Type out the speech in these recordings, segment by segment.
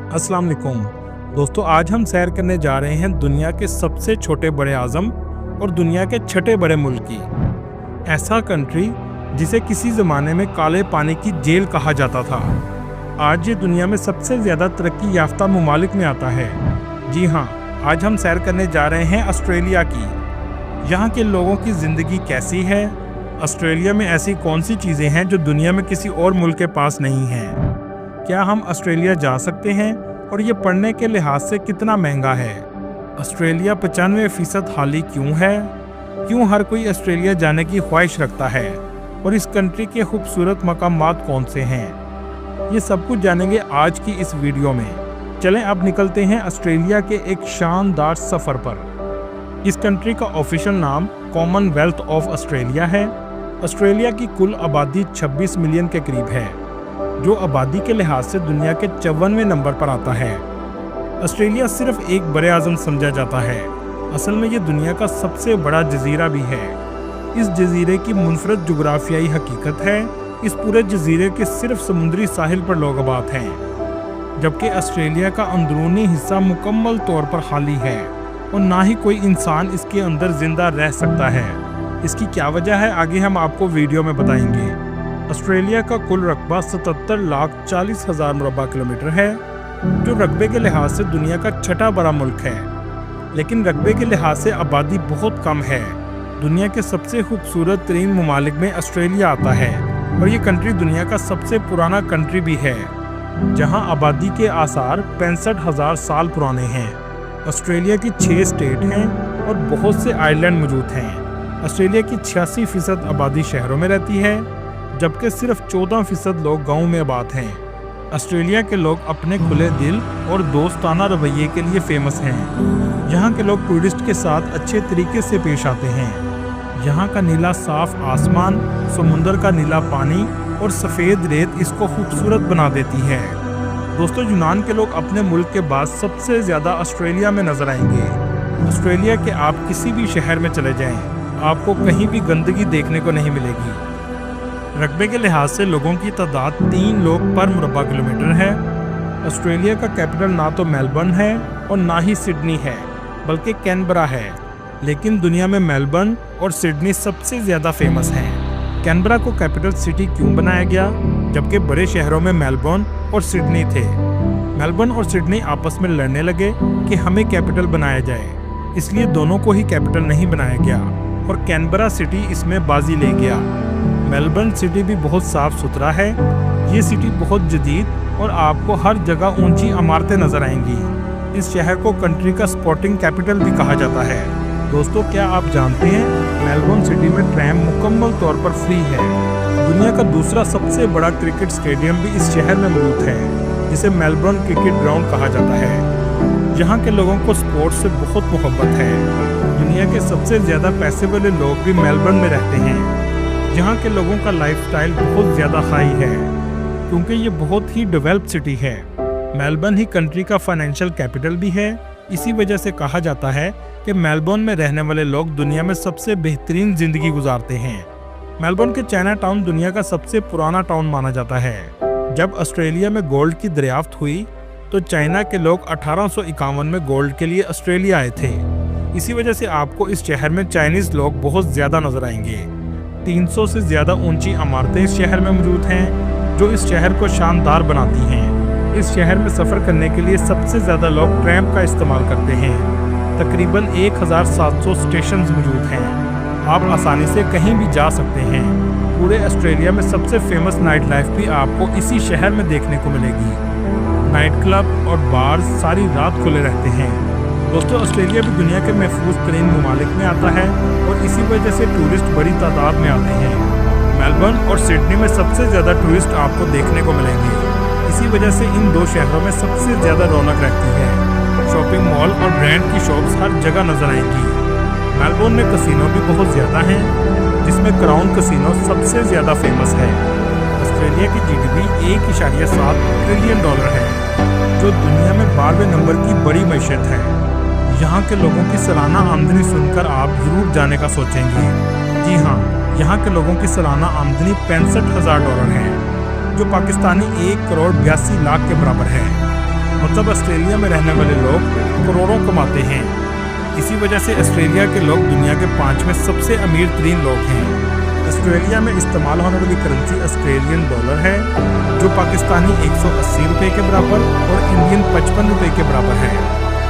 अस्सलाम वालेकुम दोस्तों, आज हम सैर करने जा रहे हैं दुनिया के सबसे छोटे बड़े आज़म और दुनिया के छठे बड़े मुल्क की। ऐसा कंट्री जिसे किसी ज़माने में काले पानी की जेल कहा जाता था, आज ये दुनिया में सबसे ज़्यादा तरक्की याफ्ता ममालिक में आता है। जी हाँ, आज हम सैर करने जा रहे हैं ऑस्ट्रेलिया की। यहाँ के लोगों की ज़िंदगी कैसी है, ऑस्ट्रेलिया में ऐसी कौन सी चीज़ें हैं जो दुनिया में किसी और मुल्क के पास नहीं हैं, क्या हम ऑस्ट्रेलिया जा सकते हैं और ये पढ़ने के लिहाज से कितना महंगा है, ऑस्ट्रेलिया 95% खाली क्यों है, क्यों हर कोई ऑस्ट्रेलिया जाने की ख्वाहिश रखता है और इस कंट्री के खूबसूरत मकामात कौन से हैं, ये सब कुछ जानेंगे आज की इस वीडियो में। चलें अब निकलते हैं ऑस्ट्रेलिया के एक शानदार सफ़र पर। इस कंट्री का ऑफिशियल नाम कॉमनवेल्थ ऑफ ऑस्ट्रेलिया है। ऑस्ट्रेलिया की कुल आबादी 26 मिलियन के करीब है, जो आबादी के लिहाज से दुनिया के 54वें नंबर पर आता है। ऑस्ट्रेलिया सिर्फ एक बड़े आज़म समझा जाता है, असल में ये दुनिया का सबसे बड़ा जजीरा भी है। इस जजीरे की मुनफरद जुग्राफियाई हकीकत है, इस पूरे जजीरे के सिर्फ समुद्री साहिल पर लोग आबाद हैं, जबकि ऑस्ट्रेलिया का अंदरूनी हिस्सा मुकम्मल तौर पर खाली है और ना ही कोई इंसान इसके अंदर जिंदा रह सकता है। इसकी क्या वजह है, आगे हम आपको वीडियो में बताएंगे। ऑस्ट्रेलिया का कुल रकबा 77,40,000 मुरबा किलोमीटर है, जो रकबे के लिहाज से दुनिया का छठा बड़ा मुल्क है, लेकिन रकबे के लिहाज से आबादी बहुत कम है। दुनिया के सबसे खूबसूरत तरीन ममालिक में ऑस्ट्रेलिया आता है और ये कंट्री दुनिया का सबसे पुराना कंट्री भी है, जहां आबादी के आसार 65,000 साल पुराने हैं। ऑस्ट्रेलिया की 6 स्टेट हैं और बहुत से आइलैंड मौजूद हैं। ऑस्ट्रेलिया की 86% आबादी शहरों में रहती है, जबकि सिर्फ 14% लोग गाँव में आबाद हैं। ऑस्ट्रेलिया के लोग अपने खुले दिल और दोस्ताना रवैये के लिए फेमस हैं। यहाँ के लोग टूरिस्ट के साथ अच्छे तरीके से पेश आते हैं। यहाँ का नीला साफ आसमान, समुंदर का नीला पानी और सफ़ेद रेत इसको खूबसूरत बना देती है। दोस्तों, यूनान के लोग अपने मुल्क के बाद सबसे ज़्यादा ऑस्ट्रेलिया में नजर आएंगे। ऑस्ट्रेलिया के आप किसी भी शहर में चले जाएं, आपको कहीं भी गंदगी देखने को नहीं मिलेगी। रकबे के लिहाज से लोगों की तादाद 3 लोग पर मुरबा किलोमीटर है। ऑस्ट्रेलिया का कैपिटल ना तो मेलबर्न है और ना ही सिडनी है, बल्कि कैनबरा है। लेकिन दुनिया में मेलबर्न और सिडनी सबसे ज़्यादा फेमस हैं। कैनबरा को कैपिटल सिटी क्यों बनाया गया, जबकि बड़े शहरों में मेलबर्न और सिडनी थे। मेलबर्न और सिडनी आपस में लड़ने लगे कि हमें कैपिटल बनाया जाए, इसलिए दोनों को ही कैपिटल नहीं बनाया गया और कैनबरा सिटी इसमें बाजी ले गया। मेलबर्न सिटी भी बहुत साफ सुथरा है। ये सिटी बहुत जदीद और आपको हर जगह ऊंची इमारतें नजर आएंगी। इस शहर को कंट्री का स्पोर्टिंग कैपिटल भी कहा जाता है। दोस्तों, क्या आप जानते हैं मेलबर्न सिटी में ट्रैम मुकम्मल तौर पर फ्री है। दुनिया का दूसरा सबसे बड़ा क्रिकेट स्टेडियम भी इस शहर में मौजूद है, जिसे मेलबर्न क्रिकेट ग्राउंड कहा जाता है। यहाँ के लोगों को स्पोर्ट्स से बहुत मोहब्बत है। दुनिया के सबसे ज़्यादा पैसे वाले लोग भी मेलबर्न में रहते हैं। यहाँ के लोगों का लाइफस्टाइल बहुत ज़्यादा हाई है, क्योंकि ये बहुत ही डेवलप्ड सिटी है। मेलबर्न ही कंट्री का फाइनेंशियल कैपिटल भी है। इसी वजह से कहा जाता है कि मेलबर्न में रहने वाले लोग दुनिया में सबसे बेहतरीन ज़िंदगी गुजारते हैं। मेलबर्न के चाइना टाउन दुनिया का सबसे पुराना टाउन माना जाता है। जब ऑस्ट्रेलिया में गोल्ड की दरियाफ्त हुई तो चाइना के लोग 1851 में गोल्ड के लिए ऑस्ट्रेलिया आए थे। इसी वजह से आपको इस शहर में चाइनीज़ लोग बहुत ज़्यादा नजर आएंगे। 300 से ज़्यादा ऊंची इमारतें इस शहर में मौजूद हैं, जो इस शहर को शानदार बनाती हैं। इस शहर में सफ़र करने के लिए सबसे ज़्यादा लोग ट्रैम का इस्तेमाल करते हैं। तकरीबन 1700 स्टेशन मौजूद हैं। आप आसानी से कहीं भी जा सकते हैं। पूरे ऑस्ट्रेलिया में सबसे फेमस नाइट लाइफ भी आपको इसी शहर में देखने को मिलेगी। नाइट क्लब और बार सारी रात खुले रहते हैं। दोस्तों, ऑस्ट्रेलिया भी दुनिया के महफूज तरीन ममालिक में आता है और इसी वजह से टूरिस्ट बड़ी तादाद में आते हैं। मेलबर्न और सिडनी में सबसे ज़्यादा टूरिस्ट आपको देखने को मिलेंगे। इसी वजह से इन दो शहरों में सबसे ज़्यादा रौनक रहती है। शॉपिंग मॉल और ब्रांड की शॉप्स हर जगह नजर आएंगी। मेलबर्न में कसिनो भी बहुत ज़्यादा हैं, जिसमें क्राउन कसिनो सबसे ज़्यादा फेमस है। ऑस्ट्रेलिया की GDP $1.7 ट्रिलियन है, जो दुनिया में 12वें नंबर की बड़ी मैशत है। यहाँ के लोगों की सालाना आमदनी सुनकर आप जरूर जाने का सोचेंगे। जी हाँ, यहाँ के लोगों की सालाना आमदनी $65,000 है, जो पाकिस्तानी $1,82,00,000 के बराबर है। मतलब ऑस्ट्रेलिया में रहने वाले लोग करोड़ों कमाते हैं। इसी वजह से ऑस्ट्रेलिया के लोग दुनिया के 5वें सबसे अमीर तरीन लोग हैं। ऑस्ट्रेलिया में इस्तेमाल होने वाली करेंसी ऑस्ट्रेलियन डॉलर है, जो पाकिस्तानी 180 रुपये के बराबर और इंडियन 55 रुपये के बराबर है।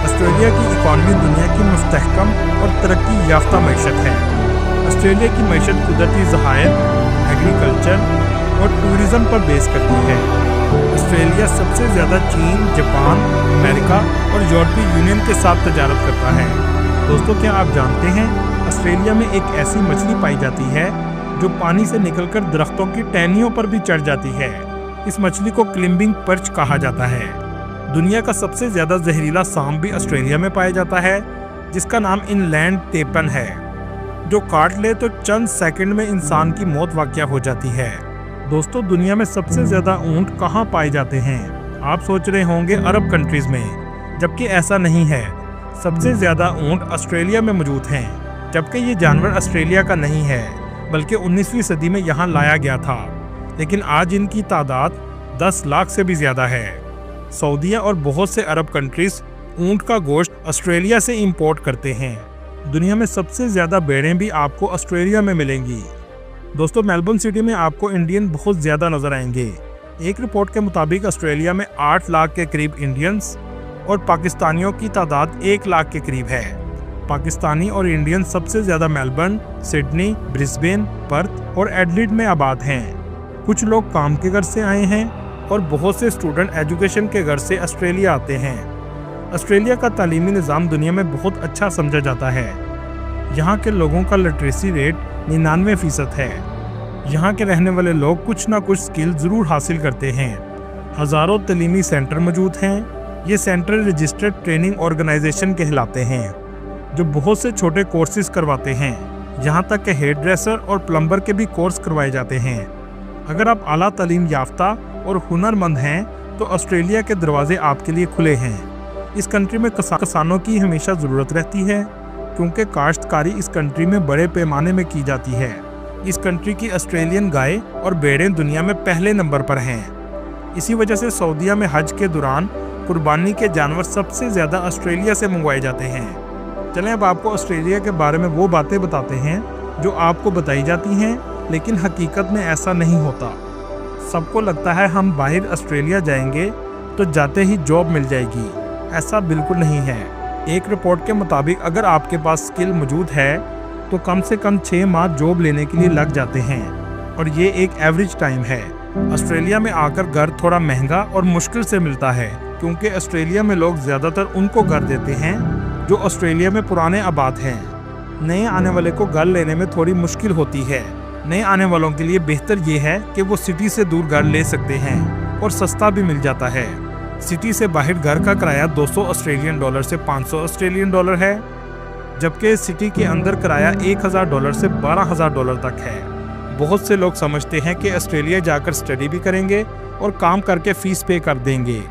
ऑस्ट्रेलिया की इकॉनमी दुनिया की मुस्तहकम और तरक्की याफ्ता मैशत है। ऑस्ट्रेलिया की मैशत कुदरती ज़खायर, एग्रीकल्चर और टूरिज़्म पर बेस करती है। ऑस्ट्रेलिया सबसे ज़्यादा चीन, जापान, अमेरिका और यूरोपीय यूनियन के साथ तजारत करता है। दोस्तों, क्या आप जानते हैं ऑस्ट्रेलिया में एक ऐसी मछली पाई जाती है जो पानी से निकलकर दरख्तों की टहनियों पर भी चढ़ जाती है। इस मछली को क्लिम्बिंग पर्च कहा जाता है। दुनिया का सबसे ज़्यादा जहरीला सांप भी ऑस्ट्रेलिया में पाया जाता है, जिसका नाम इनलैंड टेपन है, जो काट ले तो चंद सेकंड में इंसान की मौत वाक़या हो जाती है। दोस्तों, दुनिया में सबसे ज़्यादा ऊँट कहाँ पाए जाते हैं? आप सोच रहे होंगे अरब कंट्रीज़ में, जबकि ऐसा नहीं है। सबसे ज़्यादा ऊँट ऑस्ट्रेलिया में मौजूद हैं, जबकि ये जानवर ऑस्ट्रेलिया का नहीं है, बल्कि 19वीं सदी में यहाँ लाया गया था। लेकिन आज इनकी तादाद 10 लाख से भी ज़्यादा है। सऊदीया और बहुत से अरब कंट्रीज़ ऊँट का गोश्त ऑस्ट्रेलिया से इंपोर्ट करते हैं। दुनिया में सबसे ज़्यादा भेड़ें भी आपको ऑस्ट्रेलिया में मिलेंगी। दोस्तों, मेलबर्न सिटी में आपको इंडियन बहुत ज़्यादा नज़र आएंगे। एक रिपोर्ट के मुताबिक ऑस्ट्रेलिया में 8 लाख के करीब इंडियंस और पाकिस्तानियों की तादाद 1 लाख के करीब है। पाकिस्तानी और इंडियन सबसे ज़्यादा मेलबर्न, सिडनी, ब्रिस्बेन, पर्थ और एडलेड में आबाद हैं। कुछ लोग काम के घर से आए हैं और बहुत से स्टूडेंट एजुकेशन के घर से ऑस्ट्रेलिया आते हैं। ऑस्ट्रेलिया का तालीमी निज़ाम दुनिया में बहुत अच्छा समझा जाता है। यहाँ के लोगों का लिटरेसी रेट 99% है। यहाँ के रहने वाले लोग कुछ ना कुछ स्किल ज़रूर हासिल करते हैं। हज़ारों तालीमी सेंटर मौजूद हैं। ये सेंटर रजिस्टर्ड ट्रेनिंग ऑर्गेनाइजेशन कहलाते हैं, जो बहुत से छोटे कोर्सेज करवाते हैं। यहाँ तक कि हेयर ड्रेसर और प्लम्बर के भी कोर्स करवाए जाते हैं। अगर आप आला तालीम याफ्ता और हुनरमंद हैं तो ऑस्ट्रेलिया के दरवाजे आपके लिए खुले हैं। इस कंट्री में किसानों की हमेशा ज़रूरत रहती है, क्योंकि काश्तकारी इस कंट्री में बड़े पैमाने में की जाती है। इस कंट्री की ऑस्ट्रेलियन गाय और भेड़ें दुनिया में पहले नंबर पर हैं। इसी वजह से सऊदीया में हज के दौरान कुर्बानी के जानवर सबसे ज़्यादा ऑस्ट्रेलिया से मंगवाए जाते हैं। चलें अब आपको ऑस्ट्रेलिया के बारे में वो बातें बताते हैं जो आपको बताई जाती हैं, लेकिन हकीकत में ऐसा नहीं होता। सबको लगता है हम बाहर ऑस्ट्रेलिया जाएंगे तो जाते ही जॉब मिल जाएगी। ऐसा बिल्कुल नहीं है। एक रिपोर्ट के मुताबिक अगर आपके पास स्किल मौजूद है तो कम से कम 6 माह जॉब लेने के लिए लग जाते हैं, और ये एक एवरेज टाइम है। ऑस्ट्रेलिया में आकर घर थोड़ा महंगा और मुश्किल से मिलता है, क्योंकि ऑस्ट्रेलिया में लोग ज़्यादातर उनको घर देते हैं जो ऑस्ट्रेलिया में पुराने आबाद हैं। नए आने वाले को घर लेने में थोड़ी मुश्किल होती है। नए आने वालों के लिए बेहतर ये है कि वो सिटी से दूर घर ले सकते हैं और सस्ता भी मिल जाता है। सिटी से बाहर घर का किराया 200 ऑस्ट्रेलियन डॉलर से 500 ऑस्ट्रेलियन डॉलर है, जबकि सिटी के अंदर किराया 1000 डॉलर से 12000 डॉलर तक है। बहुत से लोग समझते हैं कि ऑस्ट्रेलिया जाकर स्टडी भी करेंगे और काम करके फ़ीस पे कर देंगे,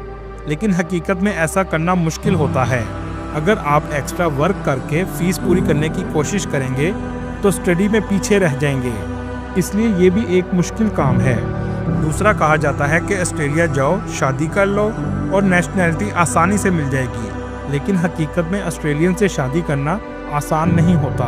लेकिन हकीकत में ऐसा करना मुश्किल होता है। अगर आप एक्स्ट्रा वर्क करके फ़ीस पूरी करने की कोशिश करेंगे तो स्टडी में पीछे रह जाएंगे, इसलिए ये भी एक मुश्किल काम है। दूसरा, कहा जाता है कि ऑस्ट्रेलिया जाओ, शादी कर लो और नेशनैलिटी आसानी से मिल जाएगी, लेकिन हकीकत में ऑस्ट्रेलियन से शादी करना आसान नहीं होता,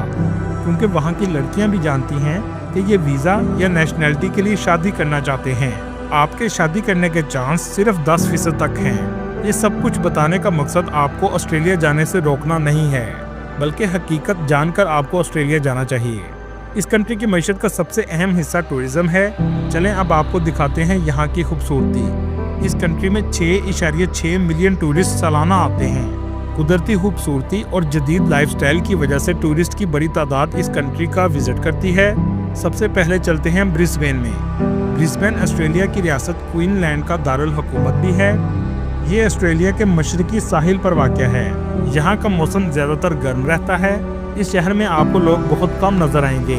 क्योंकि वहाँ की लड़कियाँ भी जानती हैं कि ये वीज़ा या नेशनैलिटी के लिए शादी करना चाहते हैं। आपके शादी करने के चांस सिर्फ 10% तक हैं। ये सब कुछ बताने का मकसद आपको ऑस्ट्रेलिया जाने से रोकना नहीं है, बल्कि हकीकत जानकर आपको ऑस्ट्रेलिया जाना चाहिए। इस कंट्री की मईशत का सबसे अहम हिस्सा टूरिज़्म है। चलें अब आपको दिखाते हैं यहाँ की खूबसूरती। इस कंट्री में 6.6 मिलियन टूरिस्ट सालाना आते हैं। कुदरती खूबसूरती और जदीद लाइफस्टाइल की वजह से टूरिस्ट की बड़ी तादाद इस कंट्री का विजिट करती है। सबसे पहले चलते हैं ब्रिस्बेन में। ब्रिस्बेन ऑस्ट्रेलिया की रियासत क्वीनलैंड का दारुल हुकूमत भी है। ये ऑस्ट्रेलिया के मशरकी साहिल पर वाक़या है। यहाँ का मौसम ज़्यादातर गर्म रहता है। इस शहर में आपको लोग बहुत कम नज़र आएंगे।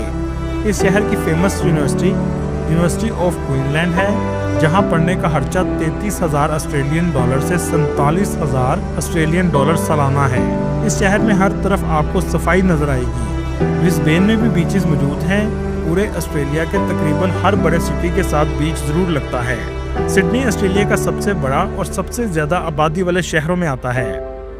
इस शहर की फेमस यूनिवर्सिटी ऑफ क्वीनलैंड है, जहाँ पढ़ने का खर्चा 33,000 ऑस्ट्रेलियन डॉलर से 47,000 ऑस्ट्रेलियन डॉलर सालाना है। इस शहर में हर तरफ आपको सफाई नज़र आएगी। ब्रिस्बेन में भी बीचेस मौजूद हैं। पूरे ऑस्ट्रेलिया के तकरीबन हर बड़े सिटी के साथ बीच ज़रूर लगता है। सिडनी ऑस्ट्रेलिया का सबसे बड़ा और सबसे ज्यादा आबादी वाले शहरों में आता है।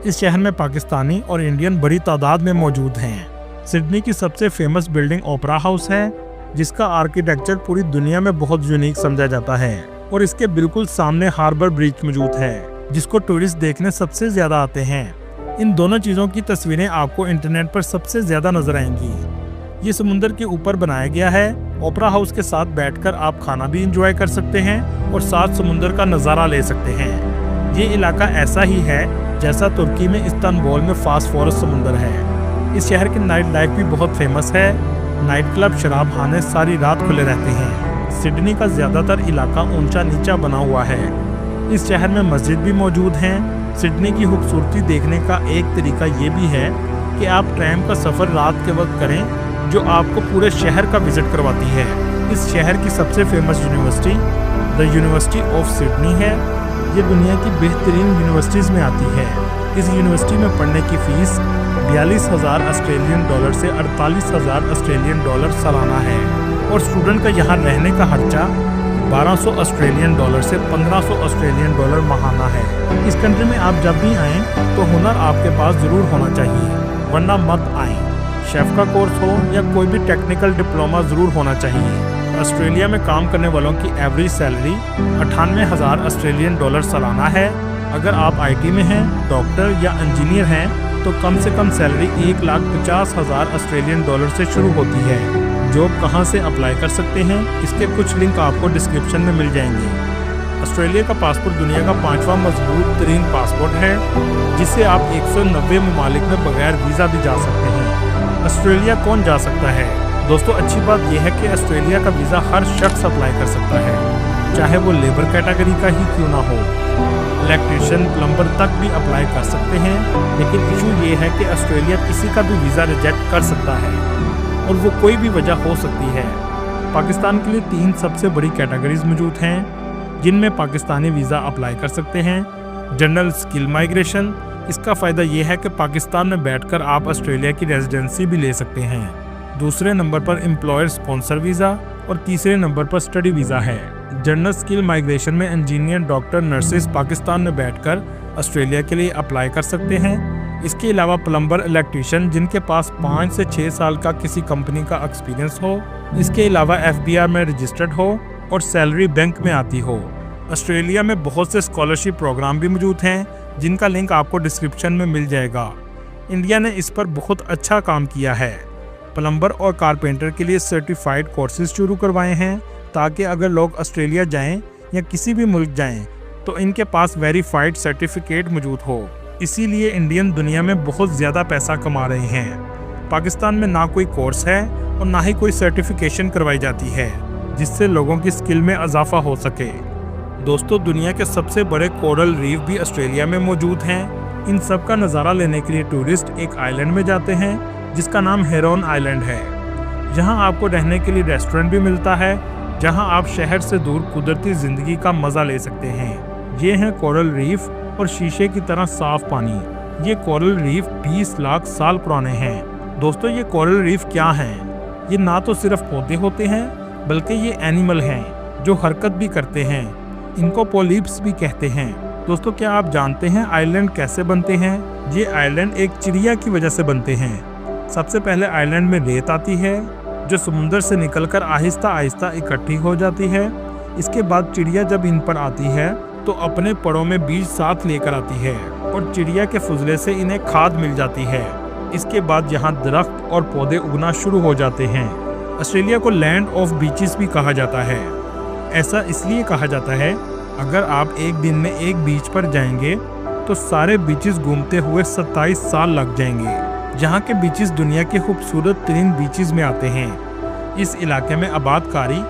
इस शहर में पाकिस्तानी और इंडियन बड़ी तादाद में मौजूद हैं। सिडनी की सबसे फेमस बिल्डिंग ओपरा हाउस है, जिसका आर्किटेक्चर पूरी दुनिया में बहुत यूनिक समझा जाता है। और इसके बिल्कुल सामने हार्बर ब्रिज मौजूद है, जिसको टूरिस्ट देखने सबसे ज्यादा आते हैं। इन दोनों चीजों की तस्वीरें आपको इंटरनेट पर सबसे ज्यादा नजर आएंगी। ये समुंदर के ऊपर बनाया गया है। ओपरा हाउस के साथ बैठकर आप खाना भी एंजॉय कर सकते हैं और साथ समुंदर का नज़ारा ले सकते हैं। ये इलाका ऐसा ही है जैसा तुर्की में इस्तांबुल में फास्फोरस समुंदर है। इस शहर की नाइट लाइफ भी बहुत फेमस है। नाइट क्लब, शराब खाने सारी रात खुले रहते हैं। सिडनी का ज़्यादातर इलाका ऊंचा नीचा बना हुआ है। इस शहर में मस्जिद भी मौजूद हैं। सिडनी की खूबसूरती देखने का एक तरीका ये भी है कि आप ट्रैम का सफ़र रात के वक्त करें, जो आपको पूरे शहर का विजिट करवाती है। इस शहर की सबसे famous university the university of Sydney है। ये दुनिया की बेहतरीन यूनिवर्सिटीज़ में आती है। इस यूनिवर्सिटी में पढ़ने की फ़ीस 42,000 ऑस्ट्रेलियन डॉलर से 48,000 ऑस्ट्रेलियन डॉलर सालाना है। और स्टूडेंट का यहाँ रहने का खर्चा 1200 ऑस्ट्रेलियन डॉलर से 1500 ऑस्ट्रेलियन डॉलर माहाना है। इस कंट्री में आप जब भी आएँ तो हुनर आपके पास ज़रूर होना चाहिए, वरना मत आएँ। शेफ का कोर्स हो या कोई भी टेक्निकल डिप्लोमा ज़रूर होना चाहिए। ऑस्ट्रेलिया में काम करने वालों की एवरेज सैलरी 98,000 ऑस्ट्रेलियन डॉलर सालाना है। अगर आप आईटी में हैं, डॉक्टर या इंजीनियर हैं, तो कम से कम सैलरी 1,50,000 ऑस्ट्रेलियन डॉलर से शुरू होती है। जॉब कहां से अप्लाई कर सकते हैं, इसके कुछ लिंक आपको डिस्क्रिप्शन में मिल जाएंगे। ऑस्ट्रेलिया का पासपोर्ट दुनिया का 5वां मजबूत तरीन पासपोर्ट है, जिससे आप 190 ममालिक में बगैर वीज़ा भी जा सकते हैं। ऑस्ट्रेलिया कौन जा सकता है? दोस्तों, अच्छी बात यह है कि ऑस्ट्रेलिया का वीज़ा हर शख्स अप्लाई कर सकता है, चाहे वो लेबर कैटेगरी का ही क्यों ना हो। इलेक्ट्रीशियन, प्लम्बर तक भी अप्लाई कर सकते हैं। लेकिन इशू ये है कि ऑस्ट्रेलिया किसी का भी वीज़ा रिजेक्ट कर सकता है, और वो कोई भी वजह हो सकती है। पाकिस्तान के लिए 3 सबसे बड़ी कैटेगरीज मौजूद हैं, जिनमें पाकिस्तानी वीज़ा अप्लाई कर सकते हैं। जनरल स्किल माइग्रेशन, इसका फ़ायदा ये है कि पाकिस्तान में बैठकर आप ऑस्ट्रेलिया की रेजिडेंसी भी ले सकते हैं। दूसरे number per employer sponsor visa और तीसरे नंबर पर स्टडी वीज़ा है। जनरल स्किल माइग्रेशन में इंजीनियर, डॉक्टर, नर्सेस पाकिस्तान में बैठकर ऑस्ट्रेलिया के लिए अप्लाई कर सकते हैं। इसके अलावा प्लम्बर, इलेक्ट्रीशियन जिनके पास 5 से 6 साल का किसी कंपनी का एक्सपीरियंस हो, इसके अलावा FBR में रजिस्टर्ड हो और सैलरी बैंक में आती हो। ऑस्ट्रेलिया में बहुत से स्कॉलरशिप प्रोग्राम भी मौजूद हैं, जिनका लिंक आपको डिस्क्रिप्शन में मिल जाएगा। इंडिया ने इस पर बहुत अच्छा काम किया है। प्लम्बर और कारपेंटर के लिए सर्टिफाइड कोर्सेज शुरू करवाए हैं, ताकि अगर लोग ऑस्ट्रेलिया जाएं या किसी भी मुल्क जाएं तो इनके पास वेरीफाइड सर्टिफिकेट मौजूद हो। इसीलिए इंडियन दुनिया में बहुत ज़्यादा पैसा कमा रहे हैं। पाकिस्तान में ना कोई कोर्स है और ना ही कोई सर्टिफिकेशन करवाई जाती है, जिससे लोगों की स्किल में इजाफा हो सके। दोस्तों, दुनिया के सबसे बड़े कोरल रीफ भी ऑस्ट्रेलिया में मौजूद हैं। इन सब का नज़ारा लेने के लिए टूरिस्ट एक आइलैंड में जाते हैं, जिसका नाम हेरोन आइलैंड है। यहाँ आपको रहने के लिए रेस्टोरेंट भी मिलता है, जहाँ आप शहर से दूर कुदरती ज़िंदगी का मज़ा ले सकते हैं। ये हैं कोरल रीफ और शीशे की तरह साफ पानी। ये कोरल रीफ 20 लाख साल पुराने हैं। दोस्तों, ये कोरल रीफ क्या हैं? ये ना तो सिर्फ पौधे होते हैं, बल्कि ये एनिमल हैं जो हरकत भी करते हैं। इनको पोलिप्स भी कहते हैं। दोस्तों, क्या आप जानते हैं आइलैंड कैसे बनते हैं? ये आइलैंड एक चिड़िया की वजह से बनते हैं। सबसे पहले आइलैंड में रेत आती है, जो समुद्र से निकलकर आहिस्ता आहिस्ता इकट्ठी हो जाती है। इसके बाद चिड़िया जब इन पर आती है तो अपने पड़ों में बीज साथ लेकर आती है, और चिड़िया के फुजले से इन्हें खाद मिल जाती है। इसके बाद यहाँ दरख्त और पौधे उगना शुरू हो जाते हैं। ऑस्ट्रेलिया को लैंड ऑफ बीचेस भी कहा जाता है। ऐसा इसलिए कहा जाता है, अगर आप एक दिन में एक बीच पर जाएंगे तो सारे बीचेस घूमते हुए 27 साल लग जाएंगे। जहाँ के बीचेस दुनिया के खूबसूरत तरीन बीचेस में आते हैं। इस इलाके में आबादकारी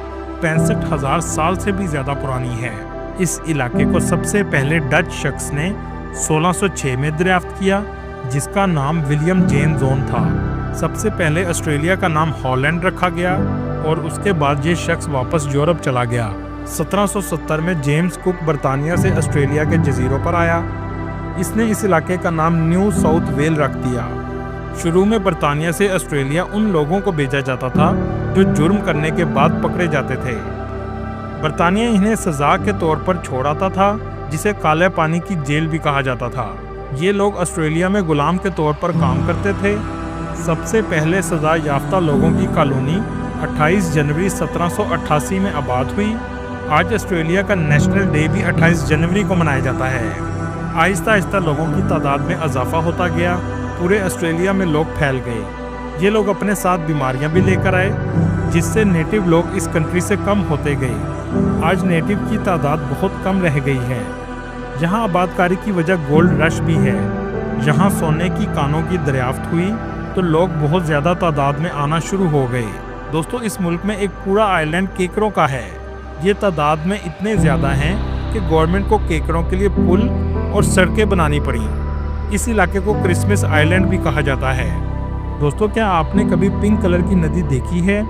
65,000 साल से भी ज़्यादा पुरानी है। इस इलाके को सबसे पहले डच शख्स ने 1606 में दरियाफ्त किया, जिसका नाम विलियम जेन जोन था। सबसे पहले ऑस्ट्रेलिया का नाम हॉलैंड रखा गया और उसके बाद ये शख्स वापस यूरोप चला गया। 1770 में जेम्स कुक बरतानिया से ऑस्ट्रेलिया के जजीरों पर आया। इसने इस इलाके का नाम न्यू साउथ वेल रख दिया। शुरू में बरतानिया से ऑस्ट्रेलिया उन लोगों को भेजा जाता था जो जुर्म करने के बाद पकड़े जाते थे। برطانیہ انہیں سزا کے طور پر چھوڑاتا تھا، جسے کالے پانی کی جیل بھی کہا جاتا تھا۔ یہ لوگ آسٹریلیا میں غلام کے طور پر کام کرتے تھے۔ سب سے پہلے سزا یافتہ لوگوں کی کالونی 28 جنوری 1788 میں آباد ہوئی۔ آج آسٹریلیا کا نیشنل ڈے بھی 28 جنوری کو منایا جاتا ہے۔ آہستہ آہستہ لوگوں کی تعداد میں اضافہ ہوتا گیا، پورے آسٹریلیا میں لوگ پھیل گئے۔ یہ لوگ اپنے ساتھ بیماریاں بھی لے کر آئے، جس سے نیٹو لوگ اس کنٹری سے کم ہوتے گئے۔ آج نیٹو کی تعداد بہت کم رہ گئی ہے۔ یہاں آبادکاری کی وجہ گولڈ رش بھی ہے۔ یہاں سونے کی کانوں کی دریافت ہوئی تو لوگ بہت زیادہ تعداد میں آنا شروع ہو گئے۔ دوستو، اس ملک میں ایک پورا آئی لینڈ کیکروں کا ہے۔ یہ تعداد میں اتنے زیادہ ہیں کہ گورنمنٹ کو کیکروں کے لیے پل اور سڑکیں بنانی پڑیں۔ اس علاقے کو کرسمس آئی لینڈ بھی کہا جاتا ہے۔ دوستو، کیا آپ نے کبھی پنک کلر کی ندی دیکھی ہے؟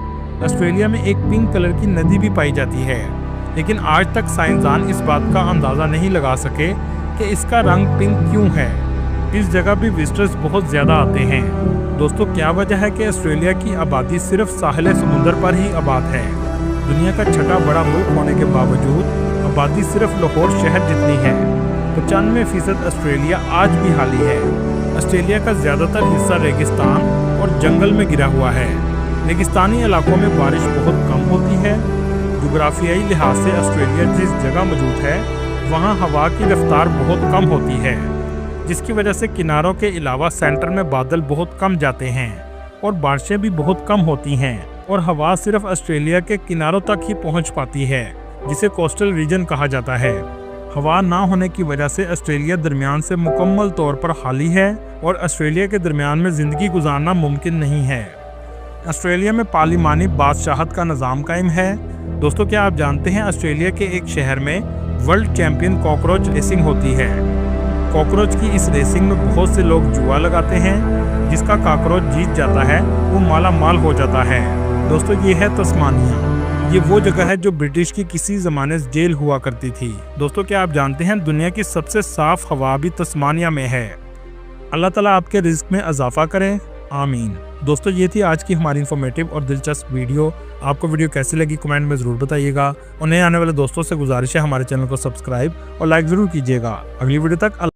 آسٹریلیا میں ایک پنک کلر کی ندی بھی پائی جاتی ہے، لیکن آج تک سائنسدان اس بات کا اندازہ نہیں لگا سکے کہ اس کا رنگ پنک کیوں ہے۔ اس جگہ بھی وزٹرز بہت زیادہ آتے ہیں۔ دوستو، کیا وجہ ہے کہ آسٹریلیا کی آبادی صرف ساحل سمندر پر ہی آباد ہے؟ دنیا کا چھٹا بڑا ملک ہونے کے باوجود آبادی صرف لاہور شہر جتنی ہے۔ 95% آسٹریلیا آج بھی خالی ہے۔ آسٹریلیا کا زیادہ تر حصہ ریگستان اور جنگل میں گرا ہوا ہے۔ ریگستانی علاقوں میں بارش بہت کم ہوتی ہے۔ جغرافیائی لحاظ سے آسٹریلیا جس جگہ موجود ہے وہاں ہوا کی رفتار بہت کم ہوتی ہے، جس کی وجہ سے کناروں کے علاوہ سینٹر میں بادل بہت کم جاتے ہیں اور بارشیں بھی بہت کم ہوتی ہیں، اور ہوا صرف آسٹریلیا کے کناروں تک ہی پہنچ پاتی ہے، جسے کوسٹل ریجن کہا جاتا ہے۔ ہوا نہ ہونے کی وجہ سے آسٹریلیا درمیان سے مکمل طور پر خالی ہے اور آسٹریلیا کے درمیان میں زندگی گزارنا ممکن نہیں ہے۔ آسٹریلیا میں پارلیمانی بادشاہت کا نظام قائم ہے۔ دوستو، کیا آپ جانتے ہیں آسٹریلیا کے ایک شہر میں ورلڈ چیمپئن کاکروچ ریسنگ ہوتی ہے؟ کاکروچ کی اس ریسنگ میں بہت سے لوگ جوا لگاتے ہیں۔ جس کا کاکروچ جیت جاتا ہے وہ مالا مال ہو جاتا ہے۔ دوستو، یہ ہے تسمانیہ۔ یہ وہ جگہ ہے جو برٹش کی کسی زمانے سے جیل ہوا کرتی تھی۔ دوستو، کیا آپ جانتے ہیں دنیا کی سب سے صاف ہوا بھی تسمانیہ میں ہے؟ اللہ تعالیٰ آپ کے رزق میں اضافہ کرے، آمین۔ دوستو، یہ تھی آج کی ہماری انفارمیٹیو اور دلچسپ ویڈیو۔ آپ کو ویڈیو کیسی لگی کمنٹ میں ضرور بتائیے گا، اور نئے آنے والے دوستوں سے گزارش ہے ہمارے چینل کو سبسکرائب اور لائک ضرور کیجیے گا۔ اگلی ویڈیو تک